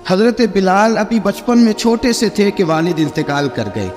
حضرت بلال ابھی بچپن میں چھوٹے سے تھے کہ والد انتقال کر گئے.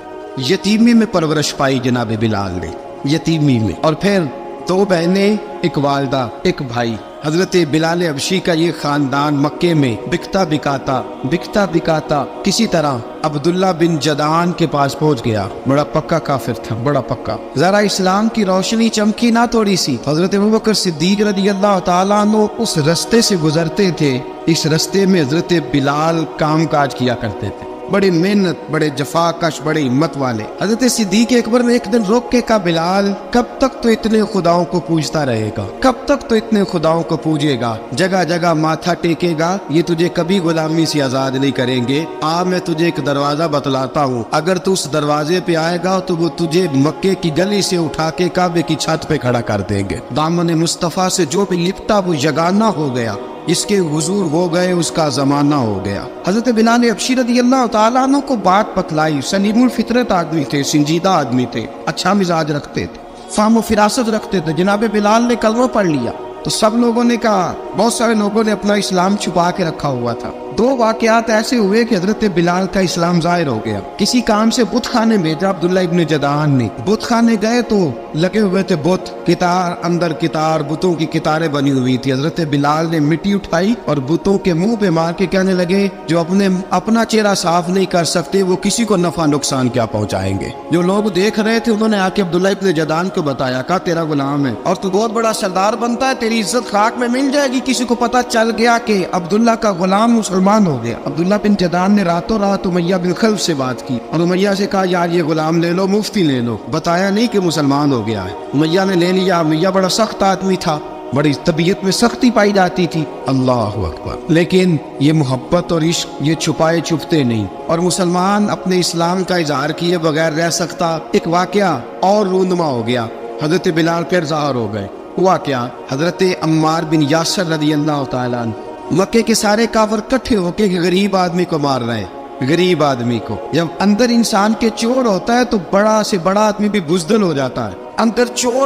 یتیمی میں پرورش پائی جناب بلال نے، یتیمی میں. اور پھر 2 بہنیں، ایک والدہ، ایک بھائی. حضرت بلال حبشی کا یہ خاندان مکے میں بکتا بکاتا کسی طرح عبداللہ بن جدعان کے پاس پہنچ گیا. بڑا پکا کافر تھا، بڑا پکا. ذرا اسلام کی روشنی چمکی نہ تھوڑی سی. حضرت ابوبکر صدیق رضی اللہ تعالیٰ عنہ اس رستے سے گزرتے تھے. اس رستے میں حضرت بلال کام کاج کیا کرتے تھے، بڑی محنت، بڑے جفاکش، بڑے ہمت والے. حضرت صدیق اکبر نے ایک دن روک کے کہا، بلال کب تک تو اتنے خداؤں کو پوجتا رہے گا، کب تک تو اتنے خداؤں کو پوجے گا، جگہ جگہ ماتھا ٹیکے گا، یہ تجھے کبھی غلامی سے آزاد نہیں کریں گے. میں تجھے ایک دروازہ بتلاتا ہوں، اگر تو اس دروازے پہ آئے گا تو وہ تجھے مکے کی گلی سے اٹھا کے کعبے کی چھت پہ کھڑا کر دیں گے. دامن مصطفیٰ سے جو بھی لپٹا وہ یگانہ ہو گیا، اس کے حضور ہو گئے، اس کا زمانہ ہو گیا. حضرت بلال حبشی رضی اللہ تعالیٰ عنہ کو بات پتلائی. سلیم الفطرت آدمی تھے، سنجیدہ آدمی تھے، اچھا مزاج رکھتے تھے، فہم و فراست رکھتے تھے. جناب بلال نے کلمہ پڑھ لیا تو سب لوگوں نے کہا، بہت سارے لوگوں نے اپنا اسلام چھپا کے رکھا ہوا تھا. 2 واقعات ایسے ہوئے کہ حضرت بلال کا اسلام ظاہر ہو گیا. کسی کام سے بت خانے بھیجا عبداللہ ابن جدعان نے. بت خانے گئے تو لگے ہوئے تھے بت، کتار اندر کتار، بتوں کی کتاریں بنی ہوئی تھی. حضرت بلال نے مٹی اٹھائی اور بتوں کے منہ پہ مار کے کہنے لگے، جو اپنا چہرہ صاف نہیں کر سکتے وہ کسی کو نفع نقصان کیا پہنچائیں گے. جو لوگ دیکھ رہے تھے انہوں نے آ کے عبداللہ ابن جدعان کو بتایا، کہا تیرا غلام ہے اور تو بہت بڑا سردار بنتا ہے، تیری عزت خاک میں مل جائے گی. کسی کو پتہ چل گیا کہ عبداللہ کا غلام مسلمان ہو گیا. عبداللہ بن جدعان نے راتوں رات امیہ بن خلف سے بات کی اور امیہ سے کہا، یار یہ غلام لے لو، مفتی لے لو. بتایا نہیں کہ مسلمان ہو گیا ہے. امیہ نے لے لیا. امیہ بڑا سخت آدمی تھا، بڑی طبیعت میں سختی پائی جاتی تھی. اللہ اکبر. لیکن یہ محبت اور عشق یہ چھپائے چھپتے نہیں، اور مسلمان اپنے اسلام کا اظہار کیے بغیر رہ سکتا. ایک واقعہ اور رونما ہو گیا. حضرت بلال پھر ظاہر ہو گئے. ہوا کیا؟ حضرت عمار بن یاسر رضی اللہ تعالیٰ عنہ، مکے کے سارے کافر کٹھے ہو کے غریب آدمی کو مار رہے ہیں. غریب آدمی کو جب اندر انسان کے چور ہوتا ہے تو بڑا سے بڑا آدمی بھی بزدل ہو جاتا ہے.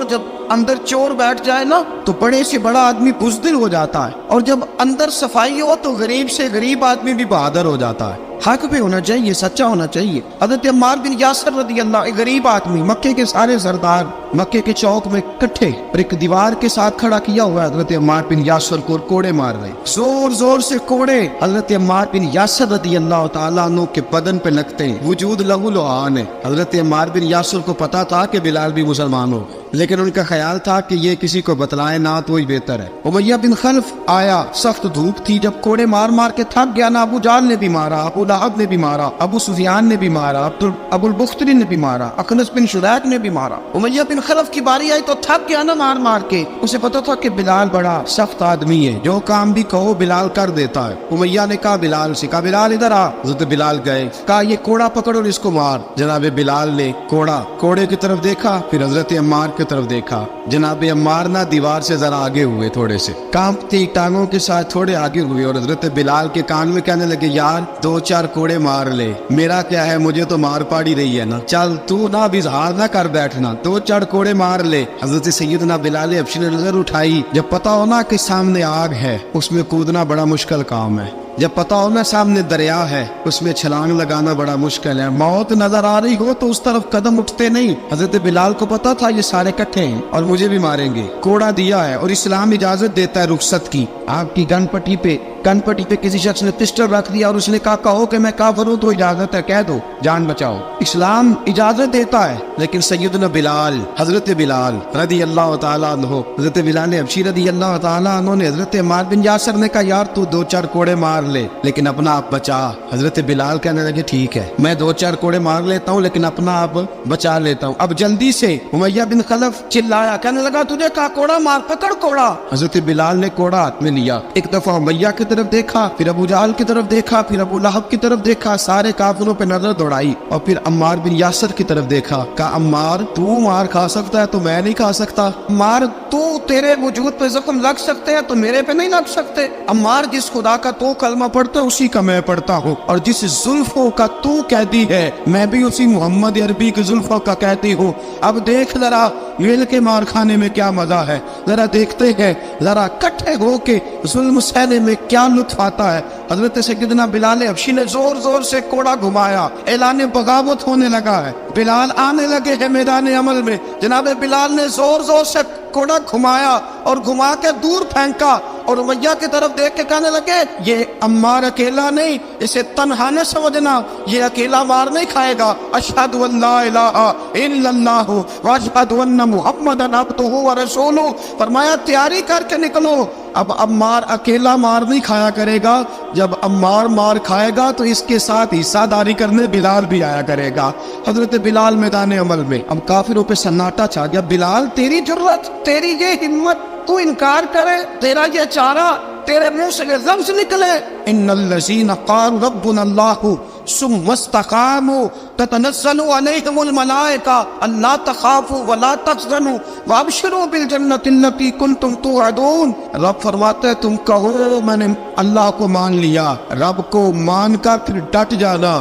جب اندر چور بیٹھ جائے نا تو بڑے سے بڑا آدمی بزدل ہو جاتا ہے، اور جب اندر صفائی ہو تو غریب سے غریب آدمی بھی بہادر ہو جاتا ہے. حق پہ ہونا چاہیے، سچا ہونا چاہیے. حضرت عمار بن یاسر رضی اللہ، ایک غریب آدمی، مکے کے سارے سردار مکے کے چوک میں کٹھے اور ایک دیوار کے ساتھ کھڑا کیا ہوا ہے. حضرت عمار بن یاسر کو کوڑے مار رہے، زور زور سے کوڑے حضرت عمار بن یاسر رضی اللہ تعالیٰ عنہ کے بدن پہ لگتے ہیں. وجود لہو لعان ہے. حضرت عمار بن یاسر کو پتا تھا کہ بلال بھی مسلمان ہو، لیکن ان کا خیال تھا کہ یہ کسی کو بتلائے نہ تو ہی بہتر ہے. امیہ بن خلف آیا، سخت دھوپ تھی، جب کوڑے مار مار کے تھک گیا نا، ابو جہل نے بھی مارا، ابو لہب نے بھی مارا، ابو سفیان نے بھی مارا، ابو البختری نے بھی مارا، اخنس بن شریح نے بھی مارا. امیہ بن خلف کی باری آئی تو تھک گیا نا مار مار کے. اسے پتا تھا کہ بلال بڑا سخت آدمی ہے، جو کام بھی کہو بلال کر دیتا ہے. امیہ نے کہا بلال سے، کہا بلال ادھر آ. حضرت بلال گئے، کہا یہ کوڑا پکڑ اور اس کو مار. جناب بلال نے کوڑے کی طرف دیکھا، پھر حضرت عمار کی طرف دیکھا. جناب عمار نہ دیوار سے ذرا آگے ہوئے، تھوڑے سے کانپتی ٹانگوں کے ساتھ تھوڑے آگے ہوئے، اور حضرت بلال کے کان میں کہنے لگے، یار 2-4 کوڑے مار لے، میرا کیا ہے، مجھے تو مار پاڑی رہی ہے نا، چل تو نہ بھی اظہار نہ کر بیٹھنا، 2-4 کوڑے مار لے. حضرت سیدنا بلال حبشی نے نظر اٹھائی. جب پتا ہونا کہ سامنے آگ ہے اس میں کودنا بڑا مشکل کام ہے. جب پتا ہونا سامنے دریا ہے اس میں چھلانگ لگانا بڑا مشکل ہے. موت نظر آ رہی ہو تو اس طرف قدم اٹھتے نہیں. حضرت بلال کو پتا تھا یہ سارے کٹھے ہیں اور مجھے بھی ماریں گے. کوڑا دیا ہے اور اسلام اجازت دیتا ہے رخصت کی. آپ کی گن پٹی پہ کسی شخص نے پسٹل رکھ دیا اور اس نے کہا، کہو کہ میں کافر ہوں تو اجازت ہے، کہہ دو، جان بچاؤ. اسلام اجازت دیتا ہے. لیکن سیدنا بلال، حضرت بلال رضی اللہ تعالیٰ عنہ، حضرت بلال حبشی رضی اللہ تعالیٰ عنہ نے حضرت عمار بن یاسر نے کہا، یار تو 2-4 کوڑے مار لے لیکن اپنا آپ بچا. حضرت بلال کہنے لگے، ٹھیک ہے میں 2-4 کوڑے مار لیتا ہوں لیکن اپنا آپ بچا لیتا ہوں. اب جلدی سے امیہ بن خلف چلایا، کہنے لگا، تجھے کہا کوڑا مار، پکڑ کوڑا. حضرت بلال نے کوڑا ہاتھ میں لیا، ایک دفعہ امیہ کی طرف دیکھا، پھر ابو جہل کی طرف دیکھا، پھر ابو لہب کی طرف دیکھا، سارے کافروں پہ نظر دوڑائی، اور پھر عمار بن یاسر کی طرف دیکھا. کہا، عمار تو مار کھا سکتا ہے تو میں نہیں کھا سکتا. عمار تیرے وجود پہ زخم لگ سکتے ہیں تو میرے پہ نہیں لگ سکتے. عمار جس خدا کا تو کلمہ پڑھتا ہے اسی کا میں پڑھتا ہوں، اور جس زلفوں کا تو قیدی ہے میں بھی اسی محمد عربی کی زلفوں کا قیدی ہوں. اب دیکھ ذرا मिल के मार खाने में क्या मजा है, जरा देखते हैं, जरा इकट्ठे होके जुल्म सहने में क्या लुत्फ आता है। हजरत सैयदना बिलाल हबशी ने जोर जोर से कोड़ा घुमाया, ऐलान बगावत होने लगा है, बिलाल आने लगे हैं मैदान अमल में। जनाब बिलाल ने जोर जोर से कोड़ा घुमाया और घुमा के दूर फेंका और उमैया की तरफ देख के कहने लगे, ये अम्मार अकेला नहीं, इसे तन्हा न समझना, ये अकेला मार नहीं खाएगा। अशहदु अल्ला इलाहा इल्लल्लाहु व अशहदु अन्न मुहम्मदन अब्दुहु व रसूलुहु। फरमाया तैयारी करके निकलो, अब अम्मार अकेला मार नहीं खाया करेगा, जब अम्मार मार खाएगा तो इसके साथ हिस्सादारी करने बिलाल भी आया करेगा। हजरत बिलाल मैदान अमल में, अब काफिरों पे सन्नाटा छा गया। बिलाल तेरी जुर्रत, तेरी ये हिम्मत, तू इनकार करे, तेरा ये चारा, तेरे मुंह से लफ्ज निकले, इन्नल्लज़ीना क़ालू रब्बुनल्लाहु सुम्मा इस्तक़ामू ततनज़्ज़लु अलैहिमुल मलाइका अल्ला तख़ाफ़ू व ला तहज़नू व अबशिरू बिल जन्नतिल्लती कुंतुम तुअदून। रब फरमाते हैं तुम कहो मैंने अल्लाह को मान लिया, रब को मान कर फिर डट जाना।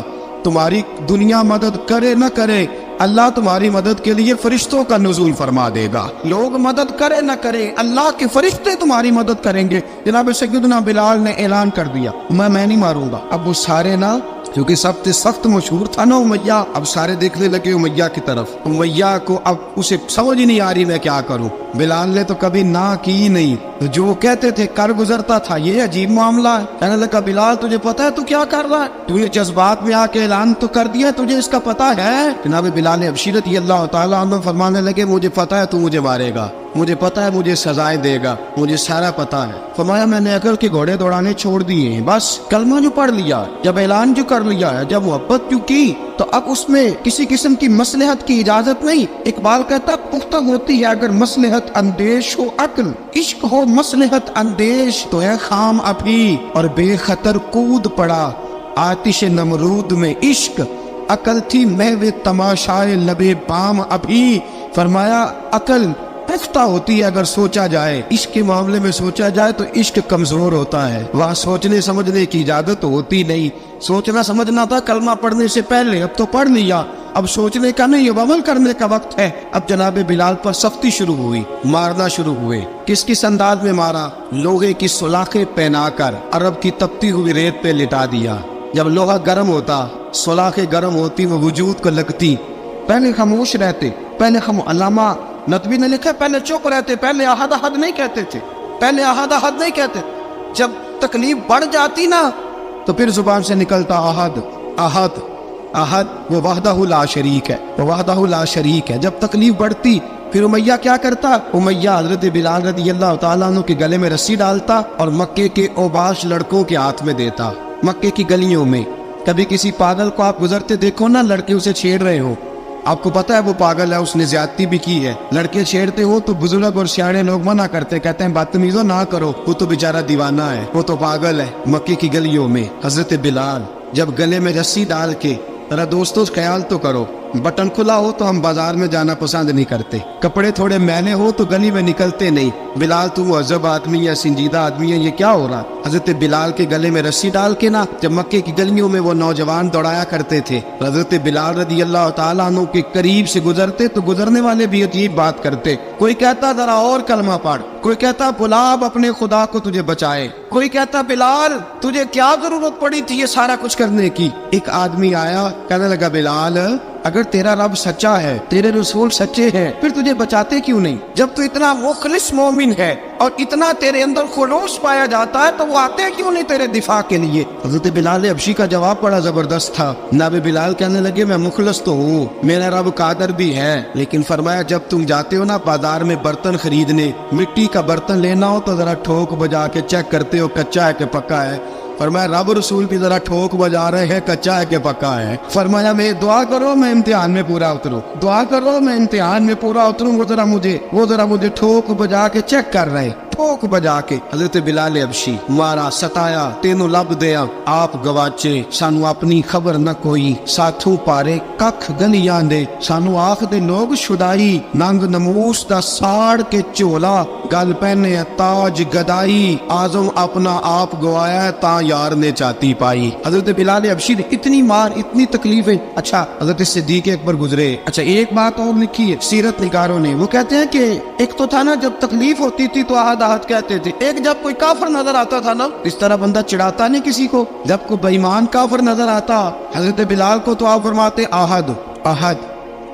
तुम्हारी दुनिया मदद करे न करे, अल्लाह तुम्हारी मदद के लिए फरिश्तों का नुज़ूल फरमा देगा। लोग मदद करे न करे, अल्लाह के फरिश्ते तुम्हारी मदद करेंगे। जनाब सैयदना बिलाल ने ऐलान कर दिया, मैं नहीं मारूंगा। अब वो सारे ना, क्योंकि सबसे सख्त मशहूर था ना उमैया, अब सारे देखने लगे उमैया की तरफ। उमैया को अब उसे समझ ही नहीं आ रही मैं क्या करूं। बिलाल ने तो कभी ना की नहीं, तो जो कहते थे कर गुजरता था। ये अजीब मामला है। कहने लगा बिलाल तुझे पता है तू क्या कर रहा है, तूने जज्बात में आके ऐलान तो कर दिया, तुझे इसका पता है। जनाब बिलाल हबशी रज़ियल्लाहु ताला अन्हु फरमाने लगे मुझे पता है तू मुझे मारेगा, मुझे पता है मुझे सजाएं देगा, मुझे सारा पता है। फरमाया मैंने अकल के घोड़े दौड़ाने छोड़ दिए हैं, बस कलमा जो पढ़ लिया, जब ऐलान जो कर लिया है, जब मोहब्बत जो की, तो अब उसमें किसी किस्म की मसलहत की इजाजत नहीं। इकबाल कहता पुख्ता होती है अगर मसलहत अंदेश हो अक्ल, इश्क हो मसलहत अंदेश तो है खाम अभी और बेखतर कूद पड़ा आतिश नमरूद में इश्क, अकल थी महवे तमाशाए लबे बाम अभी। फरमाया अकल पुख्ता होती है अगर सोचा जाए, इश्क के मामले में सोचा जाए तो इश्क कमजोर होता है, वहाँ सोचने समझने की इजाजत होती नहीं। सोचना समझना था कलमा पढ़ने से पहले, अब तो पढ़ लिया, अब सोचने का नहीं, अब अमल करने का वक्त है। अब जनाब बिलाल पर सख्ती शुरू हुई, मारना शुरू हुए। किस किस अंदाज में मारा, लोहे की सुलाखें पहनाकर अरब की तपती हुई रेत पे लिटा दिया। जब लोहा गर्म होता, सुलाखें गर्म होती, वो वजूद को लगती। पहले खामोश रहते, पहले हम अल्लामा नदवी ने लिखा पहले चुप रहते, पहले अहद अहद नहीं कहते थे, पहले अहद अहद नहीं कहते। जब तकलीफ बढ़ जाती ना तो फिर जुबान से निकलता अहद अहद अहद, वो वहदहु ला शरीक है, वो वहदहु ला शरीक है। जब तकलीफ बढ़ती फिर उमैया क्या करता, उमैया हजरत बिलाल रज़ियल्लाहु ताला अन्हु के गले में रस्सी डालता और मक्के के ओबाश लड़कों के हाथ में देता। मक्के की गलियों में कभी किसी पागल को आप गुजरते देखो ना, लड़के उसे छेड़ रहे हो, आपको पता है वो पागल है, उसने ज्यादती भी की है, लड़के छेड़ते हो तो बुजुर्ग और सियाने लोग मना करते, कहते हैं बदतमीजों ना करो, वो तो बेचारा दीवाना है, वो तो पागल है। मक्के की गलियों में हजरत बिलाल जब गले में रस्सी डाल के, जरा दोस्तों ख्याल तो करो, बटन खुला हो तो हम बाजार में जाना पसंद नहीं करते, कपड़े थोड़े मैले हो तो गली में निकलते नहीं। बिलाल तू मुहज़्ज़ब आदमी या संजीदा आदमी है, ये क्या हो रहा। हजरत बिलाल के गले में रस्सी डाल के ना, जब मक्के की गलियों में वो नौजवान दौड़ाया करते थे, हजरत बिलाल रज़ियल्लाहु ताला अन्हु के करीब से गुजरते तो गुजरने वाले भी अजीब बात करते। कोई कहता जरा और कलमा पढ़, कोई कहता बुलाब अपने खुदा को तुझे बचाए, कोई कहता बिलाल तुझे क्या जरूरत पड़ी थी ये सारा कुछ करने की। एक आदमी आया, कहने लगा बिलाल अगर तेरा रब सच्चा है, तेरे रसूल सच्चे हैं, फिर तुझे बचाते क्यों नहीं। जब तू इतना मुखलिस मोमिन है और इतना तेरे अंदर खुलूस पाया जाता है तो वो आते क्यों नहीं तेरे दिफा के लिए। हज़रत बिलाल हबशी का जवाब बड़ा जबरदस्त था। नाबे बिलाल कहने लगे मैं मुखलिस तो हूँ, मेरा रब कादर भी है, लेकिन फरमाया जब तुम जाते हो ना बाजार में बर्तन खरीदने, मिट्टी का बर्तन लेना हो तो जरा ठोक बजा के चेक करते हो कच्चा है कि पक्का है। फरमाया रब रसूल भी जरा ठोक बजा रहे हैं कच्चा है कि पक्का है। फरमाया मैं दुआ करो मैं इम्तिहान में पूरा उतरूं, दुआ करो मैं इम्तिहान में पूरा उतरूं, वो जरा मुझे ठोक बजा के चेक कर रहे, ठोक बजा के हजरत बिलाल हबशी मारा सताया तेनों लब दिया आप गवाचे सानू अपनी खबर न कोई साथों पारे कख गलियां दे सानू आख दे लोग छुड़ाई नंग नमूस दा साड़ के झोला गल पहने ताज गदाई आजम अपना आप गवाया ता यार ने चाती पाई। हजरत बिलाल हबशी ने इतनी मार इतनी तकलीफें। अच्छा हजरत सिद्दीक अकबर गुजरे। अच्छा एक बात और लिखी है सीरत निगारों ने, वो कहते हैं कि एक तो था ना जब तकलीफ होती थी तो आहद आहद कहते थे, एक जब कोई काफिर नजर आता था ना इस तरह बंदा चिढ़ाता नहीं किसी को, जब कोई बेईमान काफिर नजर आता हजरत बिलाल को तो आप फरमाते आहद आहद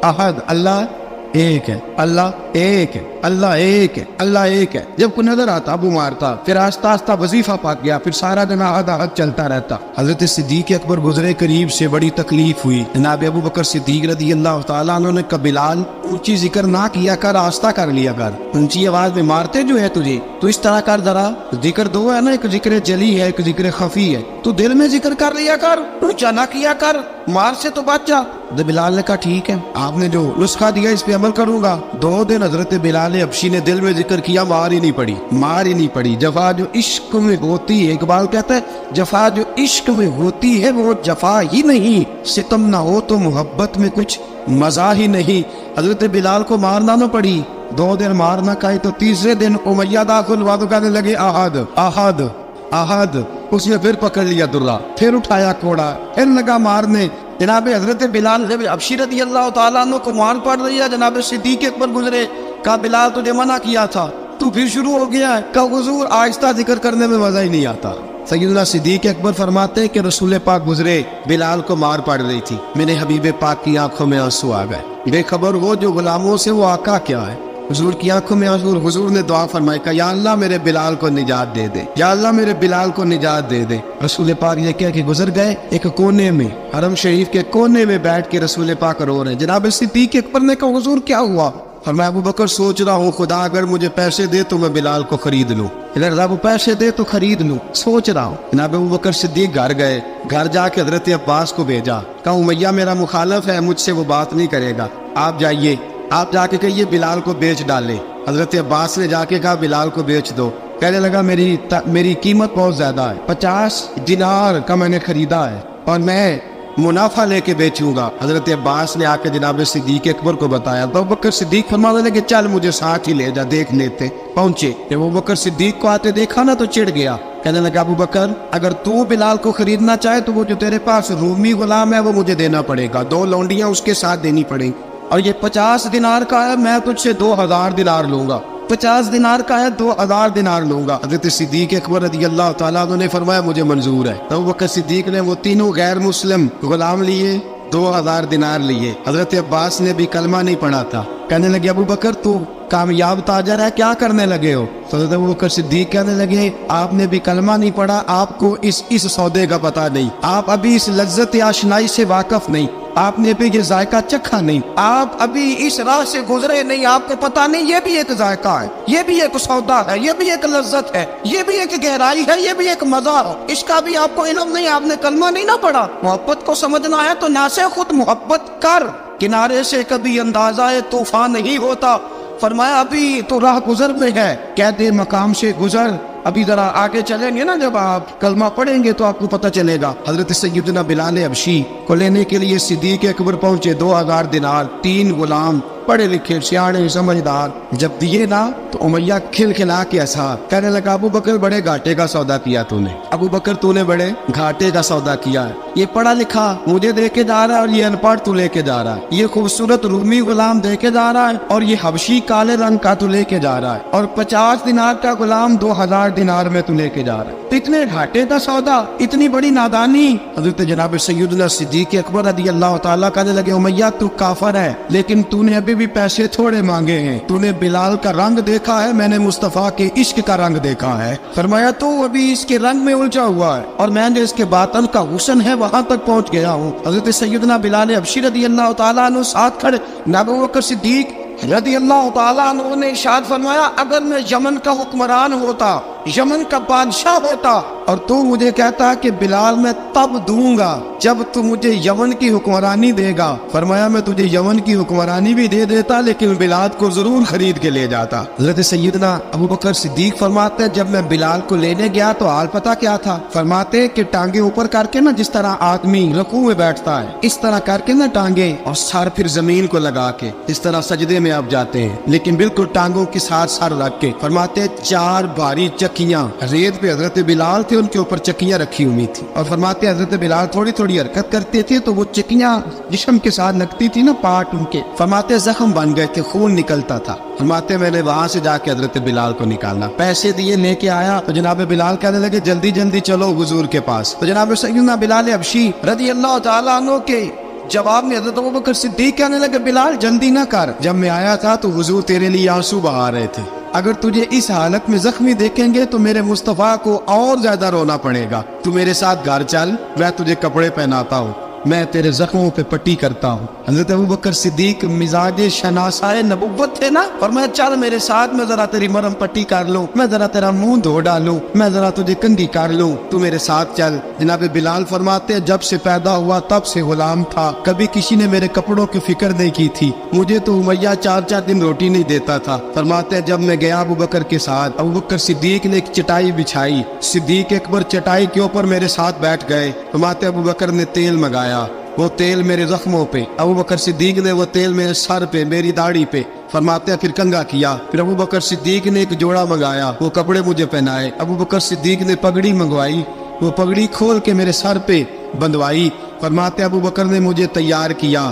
आहद, अल्लाह एक है, अल्लाह एक है, अल्लाह एक है, अल्लाह एक है। जब कोई नजर आता अबू मारता, फिर आस्ता आस्ता वजीफा पाक गया, फिर सारा दिन आहद आहद चलता रहता। हजरत सिद्दीक अकबर गुजरे करीब से, बड़ी तकलीफ हुई। जनाब अबू बकर सिद्दीक रदी अल्लाह तआला अन्हु ने कहा बिलाल ऊंची जिक्र ना किया कर, आस्ता कर लिया कर, ऊंची आवाज में मारते जो है तुझे तो इस तरह कर, जरा जिक्र दो है ना, एक जिक्र जली है एक जिक्र खफी है, तू दिल में जिक्र कर लिया कर, ऊंचा ना किया कर, मार से तो बच जा। बिलाल ने कहा ठीक है, आपने जो नुस्खा दिया इस पे अमल करूंगा। 2 दिन हजरत बिलाल हबशी ने दिल में जिक्र किया, मार ही नहीं पड़ी, मार ही नहीं पड़ी। जफा जो इश्क में होती है, इकबाल कहता है जफा जो इश्क में होती है वो जफा ही नहीं, सितम ना हो तो मोहब्बत में कुछ मजा ही नहीं। हजरत बिलाल को मारना न पड़ी, 2 दिन मारना खाई तो तीसरे दिन उमैया दाखिल हुआ तो कहने लगे आहद आहद आहद। उसने फिर पकड़ लिया दुर्रा, फिर उठाया कोड़ा, फिर लगा मारने। जनाब हजरत बिलाल हबशी रज़ी अल्लाह तआला अन्हु को मार पड़ रही है। जनाब सिद्दीक अकबर गुजरे, कहा बिलाल तुझे मना किया था, तू फिर शुरू हो गया है। कहा हुजूर आहिस्ता जिक्र करने में मजा ही नहीं आता। सैयदना सिद्दीक अकबर फरमाते कि रसूल पाक गुजरे, बिलाल को मार पड़ रही थी, मेरे हबीब पाक की आंखों में आंसू आ गए, बेखबर हो जो गुलामों से वो आका क्या है। हुजूर की आंखों में आंसू, हुजूर ने दुआ फरमाई, कहा या अल्लाह मेरे बिलाल को निजात दे दे, या अल्लाह मेरे बिलाल को निजात दे दे। रसूल पाक ये कह के गुजर गए। एक कोने में, हरम शरीफ के कोने में बैठ के रसूल पाक रो रहे हैं। जनाब सिद्दीक अकबर ने कहा हुजूर क्या हुआ? फरमाया अबू बकर सोच रहा हूँ खुदा अगर मुझे पैसे दे तो मैं बिलाल को खरीद लूँ, रब पैसे दे तो खरीद लूँ, सोच रहा हूँ। जनाब अबू बकर सिद्दीक घर गए, घर जाके हजरत अब्बास को भेजा, कहा उमैया मेरा मुखालफ है, मुझसे वो बात नहीं करेगा, आप जाइए, आप जाके कहिए बिलाल को बेच डाले। हजरत अब्बास ने जाके कहा बिलाल को बेच दो। कहने लगा मेरी कीमत बहुत ज्यादा है, 50 दिनार का मैंने खरीदा है और मैं मुनाफा लेके बेचूंगा। हजरत अब्बास ने आके जनाब सिद्दीक अकबर को बताया तो अबू बकर सिद्दीक फरमाने लगे चल मुझे साथ ही ले जा, देख लेते। पहुंचे, जब अबू बकर सिद्दीक को आते देखा ना तो चिढ़ गया, कहने लगा अबू बकर अगर तू बिलाल को खरीदना चाहे तो वो जो तेरे पास रूमी गुलाम है वो मुझे देना पड़ेगा, 2 लौंडियां उसके साथ देनी पड़ेंगी, और ये 50 दिनार का है, मैं तुझसे 2000 दिनार लूंगा, 50 दिनार का है 2000 दिनार लूंगा। हजरत सिद्दीक अकबर रज़ी अल्लाह तआला अन्हु ने फरमाया मुझे मंजूर है। तो वक्त सिद्दीक ने वो तीनों गैर मुस्लिम गुलाम लिए, 2000 दिनार लिए। हजरत अब्बास ने भी कलमा नहीं पढ़ा था। कहने लगे अबू बकर तू कामयाब ताजर है, क्या करने लगे हो? तो हजरत अबू बकर सिद्दीक कहने लगे आपने भी कलमा नहीं पढ़ा, आपको इस सौदे का पता नहीं, आप अभी इस लज्जत आशनाई से वाकफ नहीं, आपने भी ये जायका चखा नहीं, आप अभी इस राह से गुजरे नहीं, आपको पता नहीं ये भी एक जायका है, ये भी एक सौदा है, ये भी एक लज्जत है, ये भी एक गहराई है, ये भी एक मजा है, इसका भी आपको इल्म नहीं, आपने कलमा नहीं ना पढ़ा। मोहब्बत को समझना है तो ना से खुद मोहब्बत कर, किनारे से कभी अंदाजा तूफान नहीं होता। फरमाया अभी तो राह गुजर में है, कहते मकाम से गुजर, अभी जरा आगे चलेंगे ना, जब आप कलमा पढ़ेंगे तो आपको पता चलेगा। हजरत सैयदना बिलाल हबशी को लेने के लिए सिद्दीक अकबर पहुंचे, 2000 दिनार, 3 गुलाम, पढ़े लिखे सियाणे समझदार, जब दिए ना तो उमैया खिलखिला के ऐसा कहने लगा अबू बकर बड़े घाटे का सौदा किया तूने, अबू बकर तूने बड़े घाटे का सौदा किया है, ये पढ़ा लिखा मुझे दे के जा रहा है और ये अनपढ़ तू लेके जा रहा है, ये खूबसूरत रूमी गुलाम दे के जा रहा है और ये हबशी काले रंग का तू लेके जा रहा है, और 50 दिनार का गुलाम 2000 दिनार में तू लेके जा रहा है, इतने घाटे का सौदा, इतनी बड़ी नादानी। हजरत जनाब सैयदना सिद्दीक अकबर रज़ी अल्लाह तआला कहने लगे उमैया तू काफर है, लेकिन तूने अभी भी पैसे थोड़े मांगे हैं, तूने बिलाल का रंग देखा है, मैंने मुस्तफा के इश्क का रंग देखा है। फरमाया तू अभी इसके रंग में उलझा हुआ है और मैंने इसके बातन का हुस्न है वहां तक पहुंच गया हूँ। हजरत सैयदना बिलाल हबशी रज़ी अल्लाह तआला अन्हु साथ खड़े, अबू बकर सिद्दीक रज़ी अल्लाह तआला अन्हु ने इरशाद फरमाया अगर मैं यमन का हुक्मरान होता यमन का बादशाह होता और तू मुझे कहता कि बिलाल मैं तब दूंगा जब तू मुझे यमन की हुक्मरानी देगा। फरमाया मैं तुझे यमन की हुक्मरानी भी दे देता लेकिन बिलाल को जरूर खरीद के ले जाता। हज़रत सैयदना अबू बकर सिद्दीक फरमाते हैं जब मैं बिलाल को लेने गया तो हाल पता क्या था। फरमाते कि टांगे ऊपर करके ना जिस तरह आदमी रुकू में बैठता है इस तरह करके ना टांगे और सर फिर जमीन को लगा के इस तरह सजदे में आप जाते हैं लेकिन बिल्कुल टांगों के साथ सर रख के। फरमाते 4 भारी चक्कियां रेत पे हजरत बिलाल थे उनके ऊपर चक्कियां रखी हुई थी और फरमाते हजरत बिलाल थोड़ी थोड़ी हरकत करते थे तो वो चक्कियां जिस्म के साथ लगती थी ना पार्ट उनके। फरमाते जख्म बन गए थे खून निकलता था। फरमाते मैंने वहां से जाके हजरत बिलाल को निकालना पैसे दिए लेके आया तो जनाब बिलाल कहने लगे जल्दी जल्दी चलो हुजूर के पास। तो जनाब सैयदना बिलाल हबशी रज़ी अल्लाह तआला अन्हु के जवाब में हजरत अबू बकर सिद्दीक कहने लगे बिलाल जल्दी ना कर, जब मैं आया था तो हुजूर तेरे लिए आंसू बहा रहे थे। अगर तुझे इस हालत में जख्मी देखेंगे तो मेरे मुस्तफा को और ज्यादा रोना पड़ेगा। तू मेरे साथ घर चल, मैं तुझे कपड़े पहनाता हूँ, मैं तेरे जख्मों पे पट्टी करता हूँ। हजरत अबू बकर सिद्दीक मिजाज शनासाए नबुव्वत थे ना, और मैं चल मेरे साथ, मैं जरा तेरी मरहम पट्टी कर लूँ, मैं जरा तेरा मुंह धो डालूं, मैं जरा तुझे कंघी कर लूँ, तू मेरे साथ चल। जनाब बिलाल फरमाते जब से पैदा हुआ तब से गुलाम था, कभी किसी ने मेरे कपड़ों की फिक्र नहीं की थी, मुझे तो उमैया 4-4 दिन रोटी नहीं देता था। फरमाते जब मैं गया अबू बकर के साथ, अबू बकर सिद्दीक ने एक चटाई बिछाई, सिद्दीक अकबर चटाई के ऊपर मेरे साथ बैठ गए। फरमाते अबू बकर ने तेल मंगाया, वो तेल मेरे जख्मों पे, अबू बकर सिद्दीक ने वो तेल मेरे सर पे, मेरी दाढ़ी पे। फरमाते हैं फिर कंघा किया, फिर अबू बकर सिद्दीक ने एक जोड़ा मंगाया, वो कपड़े मुझे पहनाए। अबू बकर सिद्दीक ने पगड़ी मंगवाई, वो पगड़ी खोल के मेरे सर पे बंधवाई। फरमाते अबू बकर ने मुझे तैयार किया,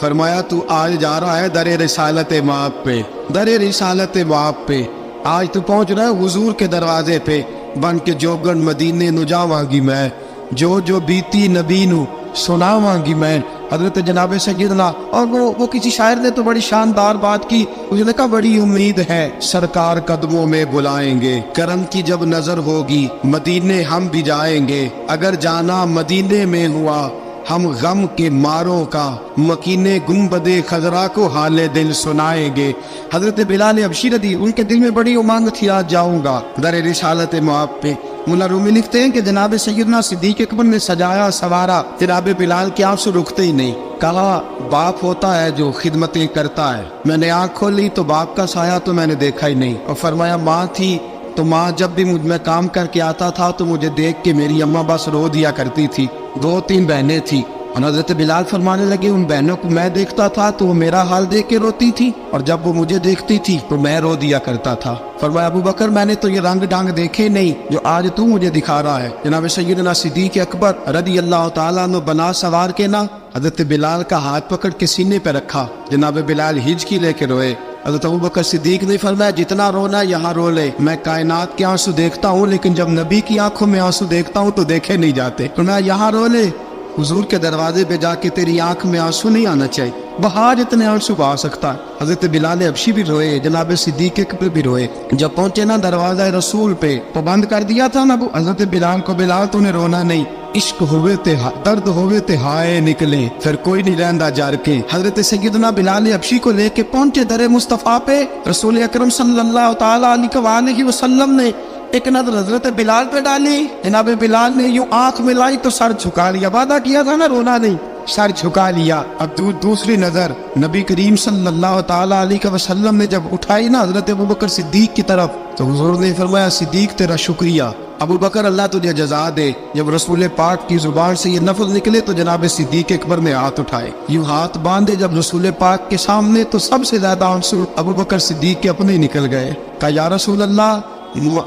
फरमाया तू आज जा रहा है दरे रिसालत माप पे, दरे रिसालत माप पे, आज तू पहुंच रहा है हुजूर के दरवाजे पे, बन के जोगन मदीने नु जावांगी मैं, जो बीती नबी नु सुनावांगी मैं। हजरत जनाब सैयदना, और वो किसी शायर ने तो बड़ी शानदार बात की, उसने कहा बड़ी उम्मीद है सरकार कदमों में बुलाएंगे, करम की जब नजर होगी मदीने हम भी जाएंगे, अगर जाना मदीने में हुआ हम गम के मारों का, मकीने गुम्बदे खजरा को हाले दिल सुनाएंगे। हजरत बिलाल हबशी रदी, उनके दिल में बड़ी उमंग थी आज जाऊंगा दरे रिसालत माप पे। मुल्ला रूमी लिखते हैं कि जनाब सैयदना सिद्दीक अकबर ने सजाया सवारा, जनाब बिलाल के आंसू रुकते ही नहीं। कहा बाप होता है जो खिदमतें करता है। मैंने आँख खोली तो बाप का साया तो मैंने देखा ही नहीं। और फरमाया माँ थी तो माँ जब भी मैं काम करके आता था तो मुझे देख के मेरी अम्मा बस रो दिया करती थी। 2-3 बहनें थी, और हज़रत बिलाल फरमाने लगे उन बहनों को मैं देखता था तो वो मेरा हाल देख के रोती थी, और जब वो मुझे देखती थी तो मैं रो दिया करता था। फरमाया अबू बकर मैंने तो ये रंग डांग देखे नहीं जो आज तू मुझे दिखा रहा है। जनाब सैयदना सिद्दीक अकबर रज़ी अल्लाह तआला अन्हु बना सवार के ना हज़रत बिलाल का हाथ पकड़ के सीने पे रखा। जनाब बिलाल हिचकी लेके रोए। हज़रत अबू बकर सिद्दीक ने फरमाया जितना रोना यहाँ रो ले, मैं कायनात के आंसू देखता हूँ लेकिन जब नबी की आंखों में आंसू देखता हूँ तो देखे नहीं जाते। फरमाया यहाँ रो ले, हुजूर के दरवाजे पे जाके तेरी आंख में आंसू नहीं आना चाहिए, बहा जितने आंसू बहा सकता है। हजरत बिलाल हबशी भी रोए, जनाब सिद्दीक अकबर भी रोए। जब पहुंचे ना दरवाजा रसूल पे तो बंद कर दिया था ना हजरत बिलाल को, बिलाल तूने रोना नहीं, इश्क होवे ते दर्द होवे ते हाय निकले, फिर कोई नहीं रहंदा जार के। हजरत सैयदना बिलाल हबशी को लेके पहुंचे दरे मुस्तफा पे। रसूल अकरम सल्लल्लाहु तआला अलैहि वसल्लम ने एक नजर हजरत बिलाल पे डाली। जनाब बिलाल ने यूं आंख मिलाई तो सर झुका लिया, वादा किया था ना रोना नहीं, सर झुका लिया। अब दूसरी नजर नबी करीम सल्लल्लाहु तआला अलैहि वसल्लम ने जब उठाई ना हजरत अबू बकर सिद्दीक की तरफ, तो हुजूर ने फरमाया सिद्दीक तेरा शुक्रिया, अबू बकर अल्लाह तुझे जजा दे। जब रसूल पाक की जुबान से ये लफ्ज़ निकले तो जनाब सिद्दीक अकबर ने हाथ उठाए, यूं हाथ बांधे जब रसूल पाक के सामने, तो सबसे ज्यादा आंसू अबू बकर सिद्दीक के अपने निकल गए। कहा या रसूल अल्लाह,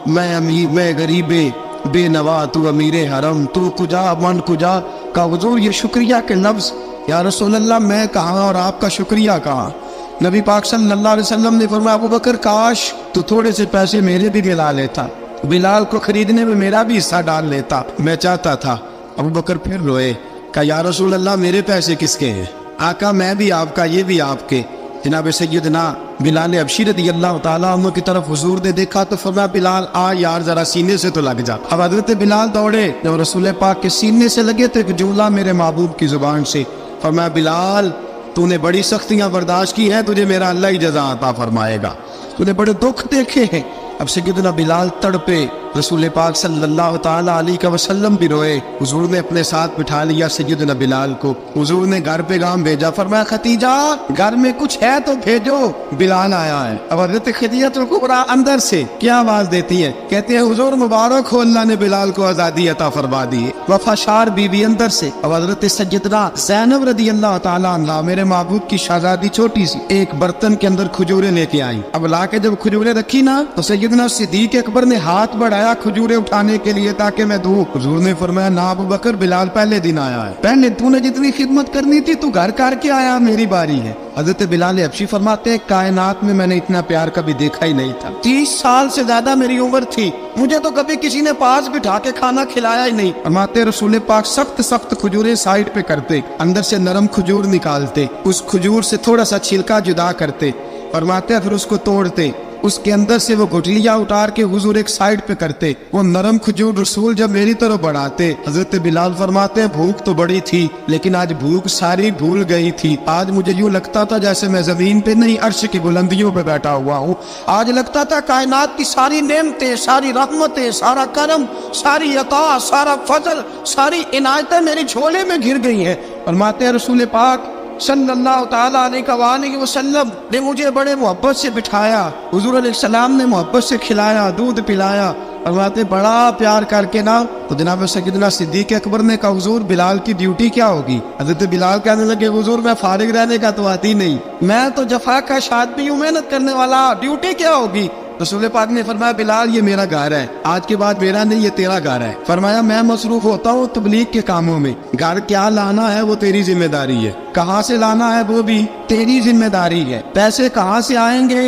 मैं अमीर, मैं गरीबे बेनवा, तू अमीरे हरम, तू कुजा मन कुजा। का हुजूर ये शुक्रिया के लफ्ज़, या रसूल अल्लाह मैं कहाँ और आपका शुक्रिया कहाँ। नबी पाक सल्लल्लाहु अलैहि वसल्लम ने फरमाया अबू बकर काश तू थोड़े से पैसे मेरे भी दिला लेता, बिलाल को खरीदने में मेरा भी हिस्सा डाल लेता, मैं चाहता था। अबू बकर फिर रोए। कहा या रसूल अल्लाह मेरे पैसे किसके हैं? आका मैं भी आपका, ये भी आपके। जनाब सैयदना बिलाल हबशी रज़ी अल्लाह तआला अन्हु की तरफ हुजूर ने देखा तो फरमाया बिलाल आ यार जरा सीने से तो लग जा। अब हजरत बिलाल दौड़े, जब रसूल पाक के सीने से लगे तो एक जुमला मेरे महबूब की जुबान से, फरमाया बिलाल तूने बड़ी सख्तियां बर्दाश्त की हैं, तुझे मेरा अल्लाह ही जज़ा अता फरमाएगा, तूने बड़े दुख देखे हैं। अब सैयदना बिलाल तड़पे, रसूल पाक सल्लल्लाहु ताला अलैहि वसल्लम भी रोए। हुजूर ने अपने साथ बिठा लिया सैयदना बिलाल को। हुजूर ने घर पे गाम भेजा, फरमाया खतीजा घर में कुछ है तो भेजो, बिलाल आया है। अब हज़रत खदीजतुल कुबरा अंदर से क्या आवाज देती है, कहते हैं हुजूर मुबारक हो, अल्लाह ने बिलाल को आजादी अता फरमा दी। वफाशार बीवी अंदर से। अब हज़रत सैयदना ज़ैनब रज़ी अल्लाह ताला अन्हा, मेरे महबूब की शहजादी छोटी सी, एक बर्तन के अंदर खजूरें लेके आई। अब लाके जब खजूरें रखी ना तो सैयदना सिद्दीक अकबर ने हाथ बढ़ाया खजूरें उठाने के लिए ताकि मैं दूं। हुजूर ने फरमाया ना अबू बकर, बिलाल पहले दिन आया है, पहले तूने जितनी खिदमत करनी थी तू घर करके आया, मेरी बारी है। हजरत बिलाल हबशी फरमाते हैं कायनात में मैंने इतना प्यार कभी देखा ही नहीं था। 30 साल से ज्यादा मेरी उम्र थी, मुझे तो कभी किसी ने पास बिठा के खाना खिलाया ही नहीं। फरमाते रसूल पाक सख्त सख्त खजूरें साइड पे करते, अंदर से नरम खजूर निकालते, उस खजूर से थोड़ा सा छिलका जुदा करते, फरमाते फिर उसको तोड़ते, उसके अंदर से वो गुठलियां उतार के हुजूर एक साइड पे करते। वो नरम खजूर रसूल जब मेरी तरफ बढ़ाते, हजरत बिलाल फरमाते हैं भूख तो बड़ी थी लेकिन आज भूख सारी भूल गई थी। आज मुझे यूं लगता था जैसे मैं जमीन पे नहीं अर्श की बुलंदियों पे बैठा हुआ हूँ। आज लगता था कायनात की सारी नेमतें, सारी रहमतें, सारा करम, सारी अता, सारा फजल, सारी इनायतें मेरी झोले में घिर गई हैं। फरमाते हैं रसूल पाक सल्लल्लाहु ताला अलैहि वसल्लम ने मुझे बड़े मोहब्बत से बिठाया, हुजूर अलैहिस्सलाम ने मोहब्बत से खिलाया, दूध पिलाया, फरमाते बड़ा प्यार करके ना। तो जनाब सैयदना सिद्दीक अकबर ने कहा हुजूर बिलाल की ड्यूटी क्या होगी। हज़रत बिलाल कहने लगे हुजूर मैं फारिग रहने का तो आती नहीं, मैं तो जफा का आदमी हूँ, मेहनत करने वाला, ड्यूटी क्या होगी। रसूल पाक ने फरमाया बिलाल ये मेरा घर है, आज के बाद मेरा नहीं ये तेरा घर है। फरमाया मैं मसरूफ होता हूँ तबलीग के कामों में, घर क्या लाना है वो तेरी जिम्मेदारी है, कहाँ से लाना है वो भी तेरी जिम्मेदारी है, पैसे कहाँ से आएंगे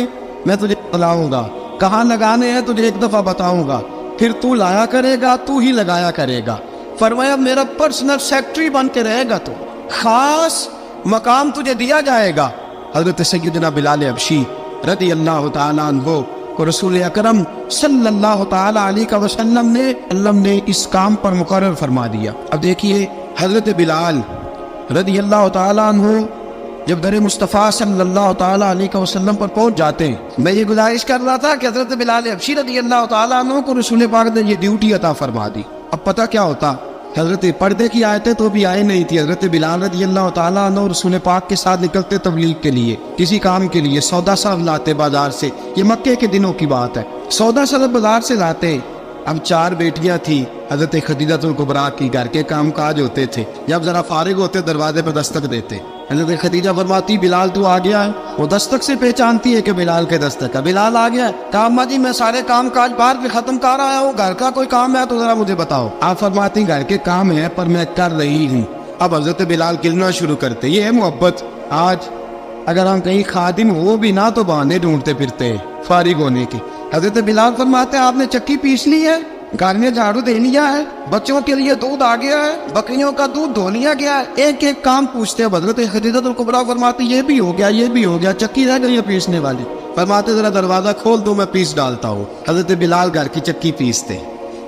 मैं तुझे बताऊंगा, कहाँ लगाने हैं तुझे एक दफा बताऊंगा, फिर तू लाया करेगा, तू ही लगाया करेगा। फरमाया मेरा पर्सनल सेक्रेटरी बन के रहेगा, तो खास मकाम तुझे दिया जाएगा। हजरत सैयदना बिलाल हबशी रज़ी अल्लाह ताला अन्हु को रसूल अकरम सल्लल्लाहु ताला अलैहि वसल्लम ने इस काम पर मुकर्रर फरमा दिया। अब देखिए हजरत बिलाल रज़ी अल्लाह ताला अन्हु जब दर मुस्तफ़ा सल्लल्लाहु ताला अलैहि वसल्लम पर पहुंच जाते हैं, मैं ये गुजारिश कर रहा था कि हजरत बिलाल हबशी रज़ी अल्लाह ताला अन्हु को रसूल पाक ने ये ड्यूटी अता फरमा दी। अब पता क्या होता, हजरत पर्दे की आयतें तो भी आए नहीं थी। हजरत बिलाल रज़ी अल्लाह ताला अन्हु रसूल पाक के साथ निकलते तबलीग के लिए, किसी काम के लिए, सौदा सरफ लाते बाजार से, ये मक्के के दिनों की बात है, सौदा सरफ बाजार से लाते। अब 4 बेटियां थी हजरत खदीजतुल कुबरा की, घर के काम काज होते थे, जब जरा फारिग होते दरवाजे पर दस्तक देते, हजरत खदीजा फरमाती बिलाल तू आ गया है, वो दस्तक से पहचानती है कि बिलाल के दस्तक है, बिलाल आ गया है। कहा अम्मा जी मैं सारे काम काज बाहर भी खत्म कर आया हूँ, घर का कोई काम है तो जरा मुझे बताओ। आप फरमाती घर के काम है पर मैं कर रही हूँ। अब हजरत बिलाल गिलना शुरू करते, ये है मोहब्बत। आज अगर हम कहीं खादिम हो भी ना तो बहाने ढूंढते फिरते हैं फारिग होने की। हजरत बिलाल फरमाते आपने चक्की पीस ली है, घर में झाड़ू दे लिया है, बच्चों के लिए दूध आ गया है, बकरियों का दूध धो लिया गया है, एक एक काम पूछते हैं। हजरत खदीजतुल कुबरा फरमाती ये भी हो गया, ये भी हो गया, चक्की रह गई है पीसने वाली। फरमाते जरा दरवाजा खोल दो मैं पीस डालता हूँ। हजरत बिलाल घर की चक्की पीसते,